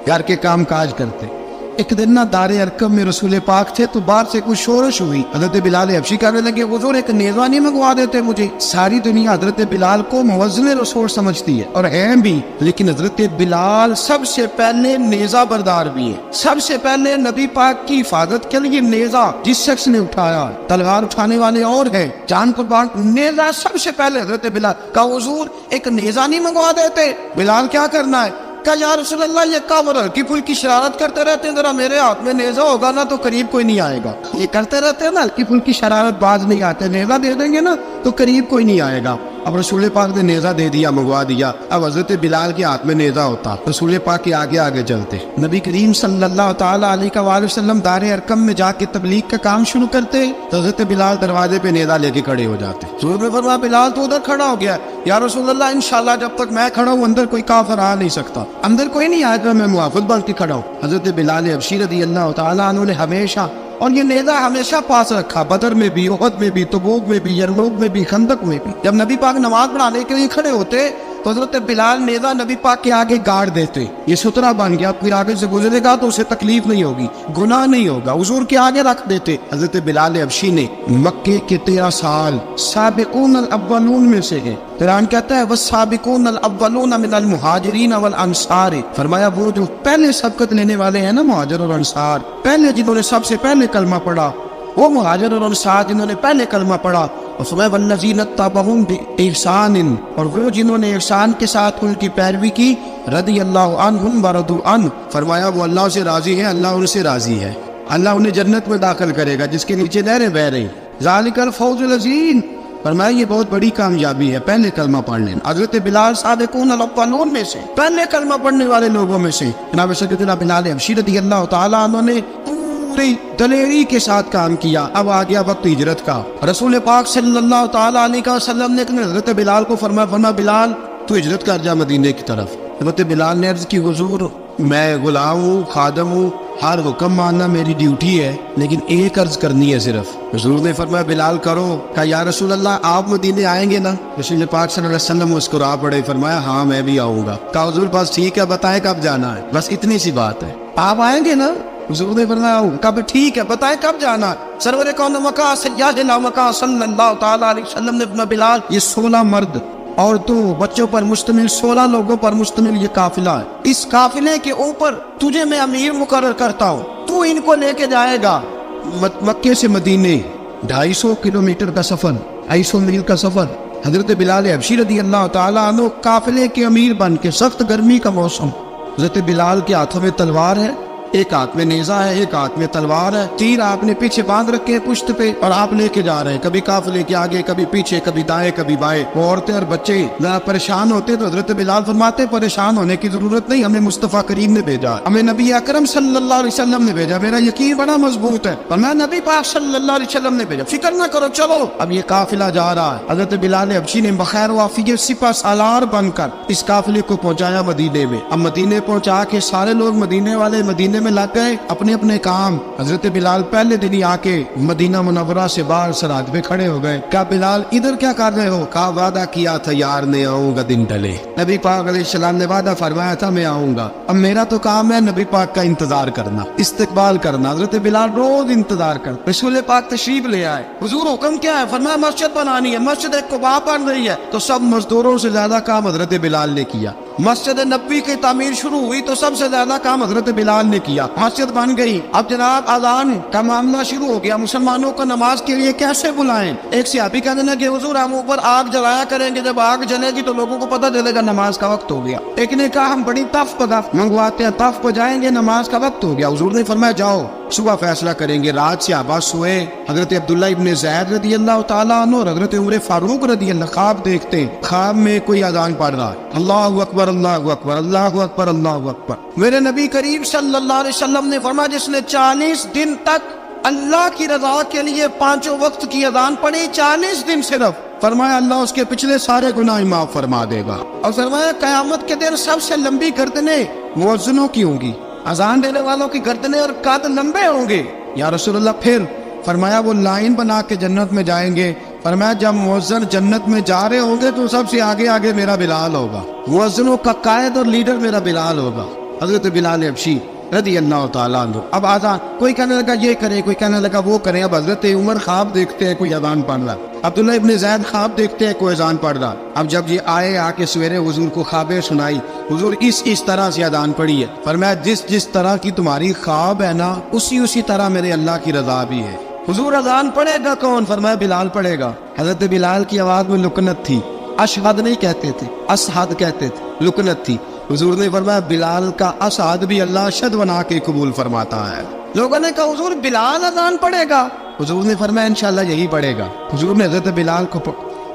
घर के काम काज करते। एक दिन ना दारे अरकम में रसूल पाक थे तो बाहर से कुछ शोरश हुई। हजरत बिलाल हबशी कहने लगे हुजूर एक नेज़ा नहीं मंगवा देते मुझे। सारी दुनिया हजरत बिलाल को मुअज्जिन रसूल समझती है और हैं भी, लेकिन हजरत बिलाल सबसे पहले नेज़ा बरदार भी है। सबसे पहले नबी पाक की हिफाजत के लिए नेज़ा जिस शख्स ने उठाया, तलवार उठाने वाले और है, जान कुर्बान, नेज़ा सबसे पहले हजरत बिलाल का। हुजूर एक नेज़ा नहीं मंगवा देते। बिलाल क्या करना है? कहा या रसूल अल्लाह ये कावर हल्की फुल्की शरारत करते रहते हैं, जरा मेरे हाथ में नेज़ा होगा ना तो करीब कोई नहीं आएगा। ये करते रहते हैं ना हल्की फुल्की शरारत, बाज नहीं आते, नेज़ा दे देंगे ना तो करीब कोई नहीं आएगा। अब रसूल पाक ने नेज़ा दे दिया, मंगवा दिया। अब हजरत बिलाल के हाथ में नेज़ा होता, रसूल पाक के आगे आगे चलते, नबी करीम सल्लल्लाहु ताला अलैहि वसल्लम दारे अरकम में जाके तबलीग का काम शुरू करते। तो हजरत बिलाल दरवाजे पे नेज़ा लेके खड़े हो जाते। रसूल ने फरमाया बिलाल तो उधर खड़ा हो गया, या रसूल अल्लाह इंशाल्लाह जब तक मैं खड़ा हूँ अंदर कोई काफिर आ नहीं सकता, अंदर कोई नहीं आएगा, मैं मुआफ़िज़ बन के खड़ा हूँ। हजरत बिलाल हबशी रज़ी अल्लाह ताला अन्हु ने हमेशा, और ये नेज़ा हमेशा पास रखा, बदर में भी, उहद में भी, तबूक में भी, यरमूक में भी, खंदक में भी। जब नबी पाक नमाज पढ़ाने के लिए खड़े होते तो हजरत बिलाल नेज़ा नबी पाक के आगे गाड़ देते, ये सुतरा बन गया, फिर आगे से गुजरेगा तो उसे तकलीफ नहीं होगी, गुनाह नहीं होगा, हुजूर के आगे रख देते। हजरत बिलाल हबशी ने मक्के के 13 साल साबिकून अल अव्वलून में से है। कुरान कहता है वस्साबिकून अल अव्वलून मिनल मुहाजिरीन वल अंसार, फरमाया वो जो पहले सबकत लेने वाले हैं ना मुहाजिर और अंसार, पहले जिन्होंने सबसे पहले कलमा पढ़ा वो मुहाजिर और अंसार जिन्होंने पहले कलमा पढ़ा, और फरमाया वल्लज़ीन तबअहुम बिइहसान, और वो जिन्होंने ihसान के साथ उनकी पैरवी की, रदियल्लाहु अन्हुम व रदू अन्हु, फरमाया वो अल्लाह से राजी है, अल्लाह उनसे राजी है, अल्लाह उन्हें जन्नत में दाखिल करेगा जिसके नीचे नहरें बह रही। ज़ालिकल फौज़ुल अज़ीम, फरमाया ये बहुत बड़ी कामयाबी है पहले कलमा पढ़ने। हज़रत बिलाल साबिकून अल अव्वलून में से, पहले कलमा पढ़ने वाले लोगों में से जनाब सैयदना बिलाल हबशी रज़ियल्लाहु ताला अन्हु ने पूरी दलेरी के साथ काम किया। अब आ गया वक्त हिजरत का। रसूल पाक सल्लल्लाहु ताला अलैहि वसल्लम ने हज़रत बिलाल को फरमाया बिलाल तू हिजरत कर जा मदीने की तरफ। हज़रत बिलाल ने अर्ज़ की हुजूर मैं गुलाम हूँ, खादम हूँ, हर हुक्म मानना मेरी ड्यूटी है, लेकिन एक अर्ज करनी है सिर्फ। हुजूर ने फरमाया बिलाल करो। कहा या रसूल अल्लाह आप मदीने आएंगे ना? रसूल पाक सल्लल्लाहु अलैहि वसल्लम मुस्कुरा पड़े, फरमाया हाँ मैं भी आऊँगा। कहा हुजूर बस ठीक है बताएं कब जाना है, बस इतनी सी बात है, आप आएंगे ना? हुजूर ने फरमाया कब ठीक है बताएं कब जाना। सरवर कौन मका सय्यदना मका सल्लल्लाहु ताला अलैहि वसल्लम ने फरमाया बिलाल ये 16 मर्द और 2 बच्चों पर मुश्तमिल 16 लोगों पर मुश्तमिल ये काफिला है। इस काफिले के ऊपर तुझे मैं अमीर मुकर्रर करता हूँ, तू इनको लेके जाएगा मक्के से मदीने 250 किलोमीटर का सफर, 250 मील का सफर। हजरत बिलाल हबशी रज़ियल्लाहु ताला अन्हु काफिले के अमीर बन के, सख्त गर्मी का मौसम, हजरत बिलाल के हाथों में तलवार है, एक हाथ में नेजा है, एक हाथ में तलवार है, तीर आपने पीछे बांध रखे हैं पुश्त पे और आप लेके जा रहे हैं, कभी काफिले के आगे कभी पीछे, कभी दाएं कभी बाएं। वो औरतें और बच्चे जरा परेशान होते तो हजरत बिलाल फरमाते परेशान होने की जरूरत नहीं, हमें मुस्तफा करीम ने भेजा, हमें नबी अकरम सल्लल्लाहु अलैहि वसल्लम ने भेजा, मेरा यकीन बड़ा मजबूत है और मैं नबी पाक सल्लल्लाहु अलैहि वसल्लम ने भेजा, फिक्र ना करो चलो। अब ये काफिला जा रहा है। हजरत बिलाल हबशी ने बखैर वाफियत सिपा सालार बनकर इस काफिले को पहुंचाया मदीने में। अब मदीने पहुंचा के सारे लोग मदीने वाले मदीने में लग गए अपने अपने काम। हजरत बिलाल पहले दिन ही आके मदीना मुनव्वरा से बाहर सरहद पे खड़े हो गए। क्या बिलाल इधर क्या कर रहे हो? कहा वादा किया था यार ने आऊंगा दिन ढले, नबी पाक अलैहिस्सलाम ने वादा फरमाया था मैं आऊंगा, अब मेरा तो काम है नबी पाक का इंतजार करना, इस्तकबाल करना। हजरत बिलाल रोज इंतजार कर, रसूल पाक तशरीफ ले आए, हुजूर हुक्म क्या है? फरमाया मस्जिद बनानी है, मस्जिद कुबा बन रही है। तो सब मजदूरों से ज्यादा काम हजरत बिलाल ने किया। मस्जिद नबी की तामीर शुरू हुई तो सबसे ज्यादा काम हजरत बिलाल ने किया, मस्जिद बन गई। अब जनाब अजान का मामला शुरू हो गया, मुसलमानों को नमाज के लिए कैसे बुलाएं? एक सहाबी कहने लगे हुजूर हम ऊपर आग जलाया करेंगे, जब आग जलेगी तो लोगों को पता चलेगा नमाज का वक्त हो गया। एक ने कहा हम बड़ी तफ मंगवाते हैं, तफ बजाएंगे, नमाज का वक्त हो गया। हुजूर ने फरमाया जाओ सुबह फैसला करेंगे। रात से आबाद सोए। हजरत अब्दुल्ला इब्ने ज़ैद रज़ियल्लाहु ताला अन्हु और हजरत उमर फारूक रज़ियल्लाहु ख्वाब देखते, ख्वाब में कोई अजान पढ़ रहा है, अल्लाहु अकबर अल्लाहु अकबर अल्लाहु अकबर अल्लाहु अकबर। मेरे नबी करीम सल्लल्लाहु अलैहि वसल्लम ने फरमाया जिसने 40 दिन तक अल्लाह की रजा के लिए 5 वक्त की अजान पढ़ी, 40 दिन सिर्फ, फरमाया अल्लाह उसके पिछले सारे गुनाह माफ फरमा देगा। और फरमाया कयामत के दिन सबसे लंबी गर्दनें मुअज्जिनों की होंगी, अजान देने वालों की गर्दनें और कद लंबे होंगे। या रसूलल्लाह फिर फरमाया वो लाइन बना के जन्नत में जाएंगे। फरमाया जब मुअज्जिन जन्नत में जा रहे होंगे तो सबसे आगे आगे मेरा बिलाल होगा, मुअज्जिनों का कायद और लीडर मेरा बिलाल होगा, हजरत बिलाल हबशी रज़ियल्लाहु ताला अन्हु। अब आजान कोई कहने लगा ये करें, कोई कहने लगा वो करें। अब हजरत उमर ख्वाब देखते हैं कोई अजान पढ़ रहा, अब्दुल्ला इब्ने ज़ैद ख्वाब देखते हैं कोई अजान पढ़ रहा। अब जब ये आए आके सवेरे हुजूर को ख्वाबें सुनाई, हुजूर इस तरह से अजान पढ़ी है। फरमाया जिस तरह की तुम्हारी ख्वाब है ना उसी तरह मेरे अल्लाह की रजा भी है। हुजूर अजान पढ़ेगा कौन? फरमाया बिलाल पढ़ेगा। हजरत बिलाल की आवाज में लुकनत थी, अशहद नहीं कहते थे, असहद कहते थे, लुकनत थी। हुजूर ने फरमाया बिलाल का असहद भी अल्लाह अशहद बना के कबूल फरमाता है। लोगों ने कहा हुजूर बिलाल अजान पढ़ेगा? हुजूर ने फरमाया इंशाल्लाह यही पढ़ेगा। हुजूर ने हजरत बिलाल को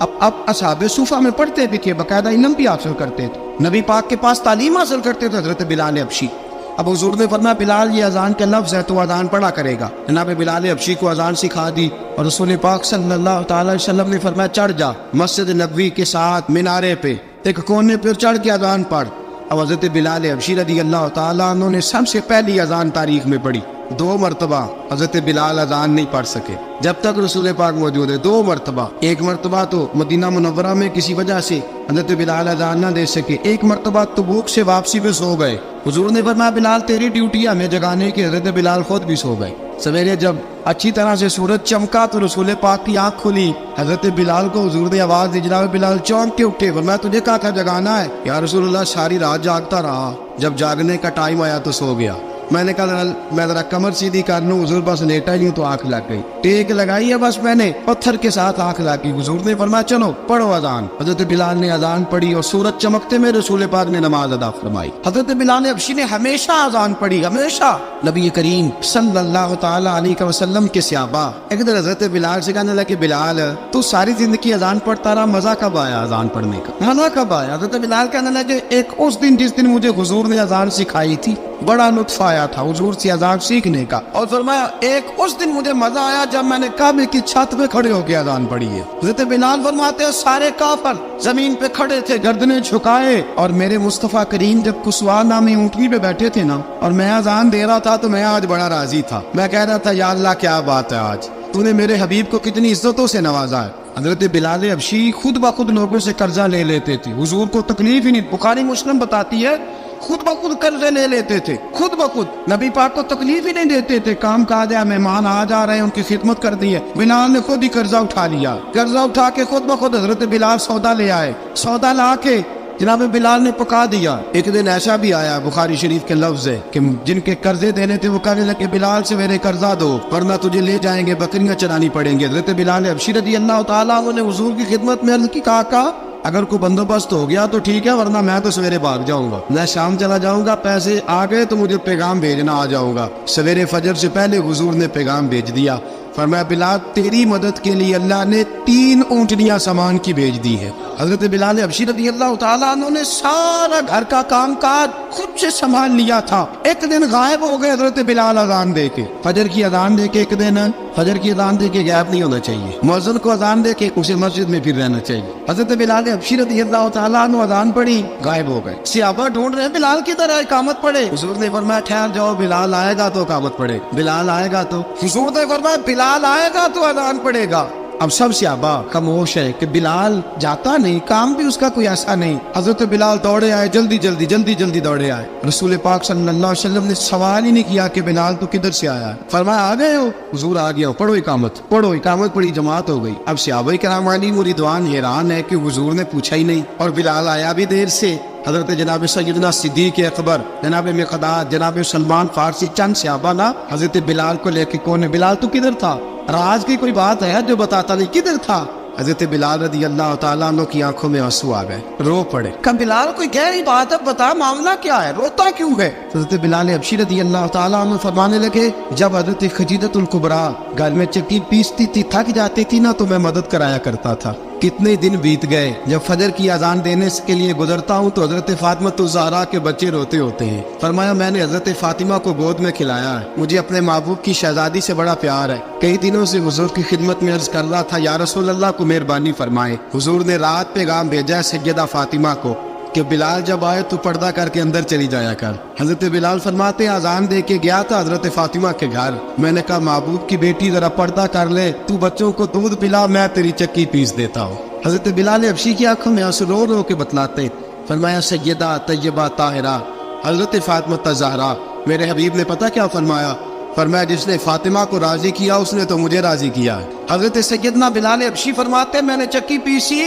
अब असहाबे सूफा में पढ़ते भी थे, बाकायदा इल्म भी हासिल करते थे, नबी पाक के पास तालीम हासिल करते थे हजरत बिलाल हबशी। अब हुजूर ने फरमाया बिलाल ये अजान के लफ्ज़ है तो अजान पढ़ा करेगा। जनाब बिलाल हबशी को अजान सिखा दी और रसूल पाक सल्लल्लाहु अलैहि वसल्लम ने फरमाया चढ़ जा मस्जिद नबवी के साथ मीनारे पे एक कोने पे चढ़ के अजान पढ़। अब हजरत बिलाल हबशी रज़ियल्लाहु ताला अन्हु ने सबसे पहली अजान तारीख में पढ़ी। 2 مرتبہ حضرت بلال اذان نہیں پڑھ سکے جب تک رسول پاک موجود ہے. 2 مرتبہ. ایک مرتبہ تو مدینہ منورہ میں کسی وجہ سے حضرت بلال اذان نہ دے سکے. ایک مرتبہ تبوک سے واپسی پہ سو گئے. حضور نے فرمایا بلال تیری ڈیوٹی ہے ہمیں جگانے کی. حضرت بلال خود بھی سو گئے. سویرے جب اچھی طرح سے سورج چمکا تو رسول پاک کی آنکھ کھلی. حضرت بلال کو حضور نے آواز دی. جناب بلال چونک کے اٹھے. فرمایا تجھے کہا تھا جگانا ہے. یا رسول اللہ ساری رات جاگتا رہا, جب جاگنے کا ٹائم آیا تو سو گیا. میں نے کہا میں ذرا کمر سیدھی کر لوں. حضور بس لیٹا ہی ہوں تو آنکھ لگ گئی. ٹیک لگائی ہے بس میں نے, پتھر کے ساتھ آنکھ لگ گئی. حضور نے فرمایا چلو پڑھو اذان. حضرت بلال نے اذان پڑھی اور سورج چمکتے میں رسول پاک نے نماز ادا فرمائی. حضرت بلال حبشی نے ہمیشہ اذان پڑھی, ہمیشہ. نبی کریم صلی اللہ تعالی علیہ وسلم کے صحابہ ایک دن حضرت بلال سے کہنے لگے بلال تو ساری زندگی اذان پڑھتا رہا, مزہ کب آیا اذان پڑھنے کا, مزہ کب آیا؟ حضرت بلال کہنے لگے ایک اس دن جس دن مجھے حضور نے اذان سکھائی تھی بڑا لطف آیا تھا حضور سے اذان سیکھنے کا. اور فرمایا ایک اس دن مجھے مزہ آیا جب میں نے کعبے کی چھت پہ کھڑے ہو کے اذان پڑھی ہے. حضرت بلال فرماتے ہیں سارے کافر زمین پہ کھڑے تھے گردنیں جھکائے, اور میرے مصطفیٰ کریم جب کسوا نامی اونٹنی پہ بیٹھے تھے نا اور میں اذان دے رہا تھا تو میں آج بڑا راضی تھا. میں کہہ رہا تھا یا اللہ کیا بات ہے, آج تو نے میرے حبیب کو کتنی عزتوں سے نوازا ہے. حضرت بلال حبشی خود بخود لوگوں سے قرضہ لے لیتے تھے. حضور کو تکلیف ہی نہیں, بخاری مسلم بتاتی ہے خود بخود قرضے لے لیتے تھے, خود بخود. نبی پاک کو تکلیف ہی نہیں دیتے تھے. کام کاج ہے, مہمان آ جا رہے ہیں, ان کی خدمت کر دی ہے. بلال نے خود ہی قرضہ اٹھا لیا. قرضہ اٹھا کے خود بخود حضرت بلال سودا لے آئے. سودا لا کے جناب بلال نے پکا دیا. ایک دن ایسا بھی آیا بخاری شریف کے لفظ ہے کہ جن کے قرضے دینے تھے وہ کہنے لگے بلال سے میرے قرضہ دو ورنہ تجھے لے جائیں گے, بکریاں چرانی پڑیں گے. حضرت بلال حبشی رضی اللہ تعالیٰ عنہ نے حضور کی خدمت میں عرض کی, کہا اگر کوئی بندوبست ہو گیا تو ٹھیک ہے ورنہ میں تو سویرے بھاگ جاؤں گا, میں شام چلا جاؤں گا, پیسے آ گئے تو مجھے پیغام بھیجنا, آ جاؤں گا. سویرے فجر سے پہلے حضور نے پیغام بھیج دیا. فرمایا بلال تیری مدد کے لیے اللہ نے 3 اونٹنیاں سامان کی بھیج دی ہے. حضرت بلال حبشی رضی اللہ تعالیٰ عنہ نے سارا گھر کا کام کاج خود سے سنبھال لیا تھا. ایک دن غائب ہو گئے حضرت بلال اذان دے کے, فجر کی اذان دے کے. ایک دن فجر کی اذان دے کے غائب نہیں ہونا چاہیے, مؤذن کو اذان دے کے اسے مسجد میں پھر رہنا چاہیے. حضرت بلال حبشی رضی اللہ تعالیٰ عنہ اذان پڑھی, غائب ہو گئے. صحابہ ڈھونڈ رہے ہیں بلال کی طرح اقامت پڑھے. حضور نے فرمایا ٹھہر جاؤ, بلال آئے گا تو اقامت پڑھے, بلال آئے گا تو. حضور نے فرمایا بلال آئے گا تو اذان پڑھے گا. اب سب صحابہ خاموش ہے کہ بلال جاتا نہیں, کام بھی اس کا کوئی ایسا نہیں. حضرت بلال دوڑے آئے, جلدی دوڑے آئے. رسول پاک صلی اللہ علیہ وسلم نے سوال ہی نہیں کیا کہ بلال تو کدھر سے آیا ہے. فرمایا آ گئے ہو؟ حضور آ گیا ہوں, پڑھو اقامت پڑھی, جماعت ہو گئی. اب صحابہ کرام علیہم رضوان حیران ہے کہ حضور نے پوچھا ہی نہیں اور بلال آیا بھی دیر سے. حضرت جناب سیدنا صدیق اکبر, جناب مقداد, جناب سلمان فارسی, چند صحابہ نا حضرت بلال کو لے کے کون ہے بلال تو کدھر تھا, راز کی کوئی بات ہے جو بتاتا نہیں, کدھر تھا؟ حضرت بلال رضی اللہ تعالیٰ عنہ کی آنکھوں میں آنسو آ گئے, رو پڑے. کہ بلال کوئی گہری بات ہے, بتا معاملہ کیا ہے, روتا کیوں ہے؟ حضرت بلال حبشی رضی اللہ تعالیٰ عنہ فرمانے لگے جب حضرت خدیجہ الکبریٰ گھر میں چکی پیستی تھی, تھک جاتی تھی نا تو میں مدد کرایا کرتا تھا. کتنے دن بیت گئے, جب فجر کی اذان دینے کے لیے گزرتا ہوں تو حضرت فاطمہ الزہرا کے بچے روتے ہوتے ہیں. فرمایا میں نے حضرت فاطمہ کو گود میں کھلایا ہے, مجھے اپنے محبوب کی شہزادی سے بڑا پیار ہے. کئی دنوں سے حضور کی خدمت میں عرض کر رہا تھا یا رسول اللہ کو مہربانی فرمائے. حضور نے رات پیغام بھیجا ہے سیدہ فاطمہ کو کہ بلال جب آئے تو پردہ کر کے اندر چلی جایا کر. حضرت بلال فرماتے اذان دے کے گیا تھا حضرت فاطمہ کے گھر, میں نے کہا محبوب کی بیٹی ذرا پردہ کر لے, تو بچوں کو دودھ پلا, میں تیری چکی پیس دیتا ہوں. حضرت بلال حبشی کی آنکھوں میں آنسو رو رو کے بتلاتے. فرمایا سیدہ طیبہ طاہرہ حضرت فاطمہ الزہرا, میرے حبیب نے پتہ کیا فرمایا؟ فرمایا جس نے فاطمہ کو راضی کیا اس نے تو مجھے راضی کیا. حضرت سیدنا بلال حبشی فرماتے میں نے چکی پیسی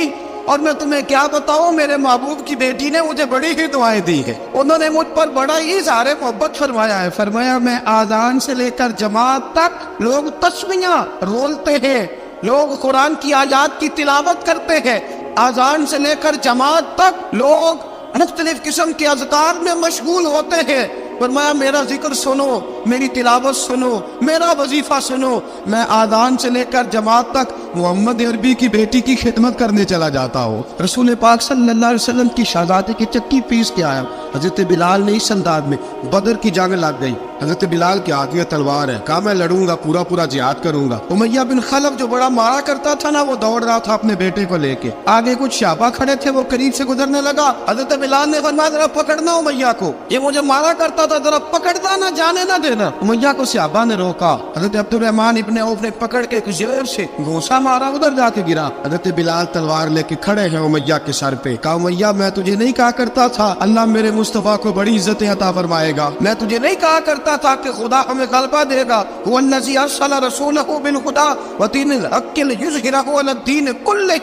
اور میں تمہیں کیا بتاؤں, میرے محبوب کی بیٹی نے مجھے بڑی ہی دعائیں دی ہیں, انہوں نے مجھ پر بڑا ہی اظہار محبت فرمایا ہے. فرمایا میں آذان سے لے کر جماعت تک لوگ تسمیاں رولتے ہیں, لوگ قرآن کی آیات کی تلاوت کرتے ہیں, آذان سے لے کر جماعت تک لوگ مختلف قسم کے اذکار میں مشغول ہوتے ہیں. فرمایا میرا ذکر سنو, میری تلاوت سنو, میرا وظیفہ سنو, میں آذان سے لے کر جماعت تک محمد عربی کی بیٹی کی خدمت کرنے چلا جاتا ہوں. رسول پاک صلی اللہ علیہ وسلم کی شہزادی کی چکی پیس کے آیا. حضرت بلال نے اس انداز میں بدر کی جنگ لگ گئی, حضرت بلال کے ہاتھ میں تلوار ہے. کہا میں لڑوں گا, پورا پورا جہاد کروں گا. امیہ بن خلف جو بڑا مارا کرتا تھا نا, وہ دوڑ رہا تھا اپنے بیٹے کو لے کے. آگے کچھ شعبہ کھڑے تھے, وہ قریب سے گزرنے لگا. حضرت بلال نے فرمایا ذرا پکڑنا امیہ کو, یہ مجھے مارا کرتا تھا, ذرا پکڑنا نہ جانے نہ دینا. امیہ کو صحابہ نے روکا. حضرت عبد الرحمن ابن عوف نے پکڑ کے کچھ زور سے گھونسا مارا, ادھر جا کے گرا. حضرت بلال تلوار لے کے کھڑے ہیں امیہ کے سر پہ. کہا امیہ میں تجھے نہیں کہا کرتا تھا اللہ میرے مصطفیٰ کو بڑی عزتیں عطا فرمائے گا؟ میں تجھے نہیں کہا کرتا تھا کہ خدا ہمیں غلبہ دے گا؟ هو الذی ارسل رسولہ بالہدی ودین الحق لیظہرہ علی الدین کلہ.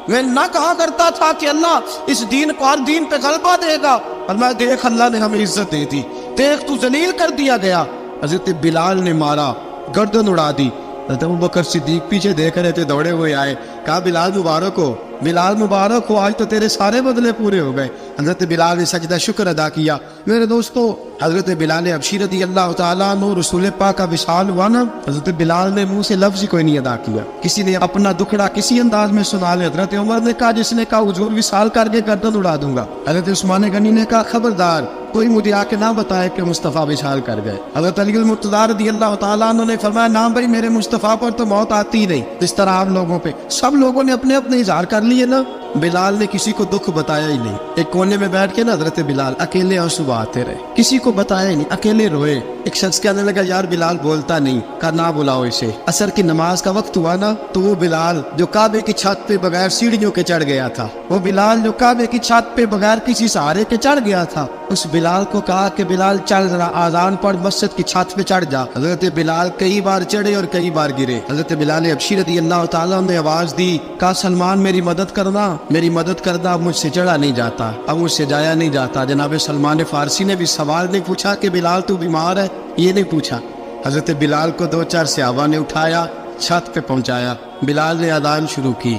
میں نہ کہا کرتا تھا کہ اللہ اس دین کو ہر دین پہ غلبہ دے گا, اور میں دیکھ اللہ نے ہمیں عزت دی تھی, دیکھ تو ذلیل کر دیا گیا. حضرت بلال نے مارا, گردن اڑا دی. حضرت ابوبکر صدیق پیچھے دیکھ رہے تھے, دوڑے ہوئے آئے. کہا بلال مبارک ہو, بلال مبارک ہو, آج تو تیرے سارے بدلے پورے ہو گئے. حضرت بلال نے سجدہ شکر ادا کیا. میرے دوستو, حضرت بلال حبشی رضی اللہ تعالیٰ عنہ رسول پاک کا وصال ہوا نا, حضرت بلال نے منہ سے لفظ ہی کوئی نہیں ادا کیا. کسی نے اپنا دکھڑا کسی انداز میں سنا لے. حضرت عمر نے کہا, جس نے کہا حضور وصال کر کے گردن اڑا دوں گا. حضرت عثمان غنی نے کہا خبردار کوئی مجھے آ کے نہ بتائے کہ مصطفیٰ وصال کر گئے. حضرت علی المرتضیٰ رضی اللہ تعالیٰ عنہ نے فرمایا نہ بھائی, میرے مصطفیٰ پر تو موت آتی ہی نہیں. اس طرح آپ لوگوں پہ سب لوگوں نے اپنے اپنے اظہار کر لیے نا, بلال نے کسی کو دکھ بتایا ہی نہیں. ایک کونے میں بیٹھ کے نا حضرت بلال اکیلے آنسو بہاتے رہے, کسی کو بتایا ہی نہیں, اکیلے روئے. ایک شخص کہنے لگا یار بلال بولتا نہیں. کہا نہ بلاؤ اسے. عصر کی نماز کا وقت ہوا نا, تو وہ بلال جو کعبے کی چھت پہ بغیر سیڑھیوں کے چڑھ گیا تھا, وہ بلال جو کعبے کی چھت پہ بغیر کسی سہارے کے چڑھ گیا تھا, اس بلال کو کہا کہ بلال چل ذرا آذان پڑھ, مسجد کی چھت پہ چڑھ جا. حضرت بلال کئی بار چڑھے اور کئی بار گرے. حضرت بلال حبشی رضی اللہ تعالیٰ نے آواز دی, کہا سلمان میری مدد کرنا, میری مدد کرنا. اب مجھ سے چڑھا نہیں جاتا, اب مجھ سے جایا نہیں جاتا. جناب سلمان فارسی نے بھی سوال نہیں پوچھا کہ بلال تو بیمار ہے, یہ نہیں پوچھا. حضرت بلال کو 2-4 صحابہ نے اٹھایا, چھت پہ پہنچایا. بلال نے اذان شروع کی.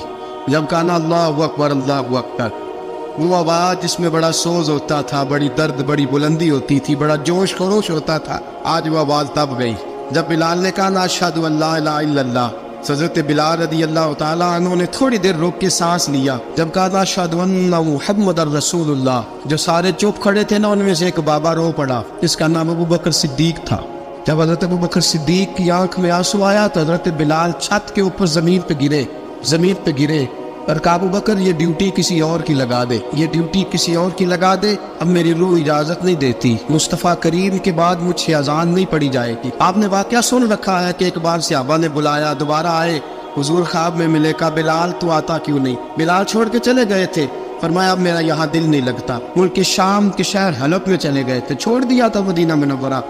جب کہا نا اللہ اکبر اللہ اکبر, وہ آواز جس میں بڑا سوز ہوتا تھا, بڑی درد, بڑی بلندی ہوتی تھی, بڑا جوش خروش ہوتا تھا, آج وہ آواز تب گئی جب بلال نے کہا نا اشہد ان لا الہ الا اللہ. حضرت بلال رضی اللہ تعالیٰ عنہ نے تھوڑی دیر روک کے سانس لیا. جب کہا نا اشہد ان محمد رسول اللہ, جو سارے چپ کھڑے تھے نا, ان میں سے ایک بابا رو پڑا, جس کا نام ابوبکر صدیق تھا. جب حضرت ابوبکر صدیق کی آنکھ میں آنسو آیا تو حضرت بلال چھت کے اوپر زمین پہ گرے اور کہا ابوبکر یہ ڈیوٹی کسی اور کی لگا دے, یہ ڈیوٹی کسی اور کی لگا دے. اب میری روح اجازت نہیں دیتی, مصطفیٰ کریم کے بعد مجھ سے اذان نہیں پڑی جائے گی. آپ نے واقعہ سن رکھا ہے کہ ایک بار صحابہ نے بلایا, دوبارہ آئے, حضور خواب میں ملے. کہا بلال تو آتا کیوں نہیں؟ بلال چھوڑ کے چلے گئے تھے. فرمایا اب میرا یہاں دل نہیں لگتا. ملک شام کے شہر حلب میں چلے گئے تھے, چھوڑ دیا تھا مدینہ منورہ.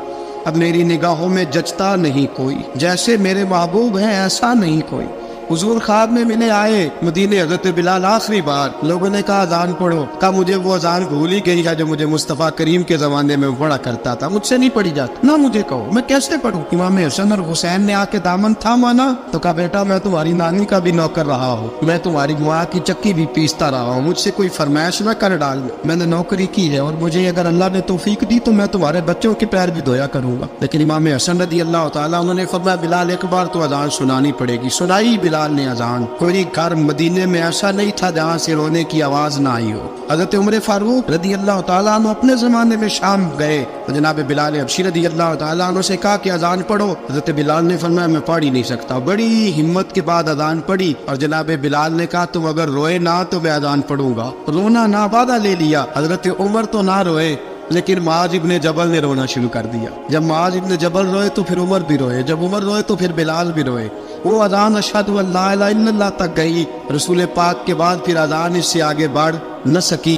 اب میری نگاہوں میں جچتا نہیں کوئی, جیسے میرے محبوب ہیں ایسا نہیں کوئی. حضور خواب میں ملے, آئے مدینے. حضرت بلال آخری بار, لوگوں نے کہا اذان پڑھو. کہا مجھے وہ اذان بھول ہی گئی ہے جو مجھے مصطفیٰ کریم کے زمانے میں پڑھا کرتا تھا, مجھ سے نہیں پڑھی جاتی. نہ مجھے کہو, میں کیسے پڑھوں؟ امام حسن اور حسین نے آ کے دامن تھاما نا, تو کہا بیٹا میں تمہاری نانی کا بھی نوکر رہا ہوں, میں تمہاری ماں کی چکی بھی پیستا رہا ہوں, مجھ سے کوئی فرمائش نہ کر ڈال. میں نے نوکری کی ہے, اور مجھے اگر اللہ نے توفیق دی تو میں تمہارے بچوں کے پیر بھی دھویا کروں گا. لیکن امام حسن رضی اللہ تعالیٰ انہوں نے فرمایا بلال ایک بار تو اذان سنانی پڑے گی. سنائی بلال نے اذان. کوئی گھر مدینے میں ایسا نہیں تھا جہاں سے رونے کی آواز نہ آئی ہو. حضرت عمر فاروق رضی اللہ تعالیٰ عنہ اپنے زمانے میں شام گئے, جناب بلال حبشی رضی اللہ تعالیٰ عنہ سے کہا کہ اذان پڑھو. حضرت بلال نے فرمایا میں پڑھ ہی نہیں سکتا. بڑی ہمت کے بعد اذان پڑھی, اور جناب بلال نے کہا تم اگر روئے نہ تو میں اذان پڑھوں گا. رونا نہ وعدہ لے لیا. حضرت عمر تو نہ روئے, لیکن معاذ ابن جبل نے رونا شروع کر دیا. جب معاذ ابن جبل روئے تو پھر عمر بھی روئے, جب عمر روئے تو پھر بلال بھی روئے. وہ اذان اشہد ان لا الہ الا اللہ تک گئی. رسول پاک کے بعد پھر اذان اس سے آگے بڑھ نہ سکی.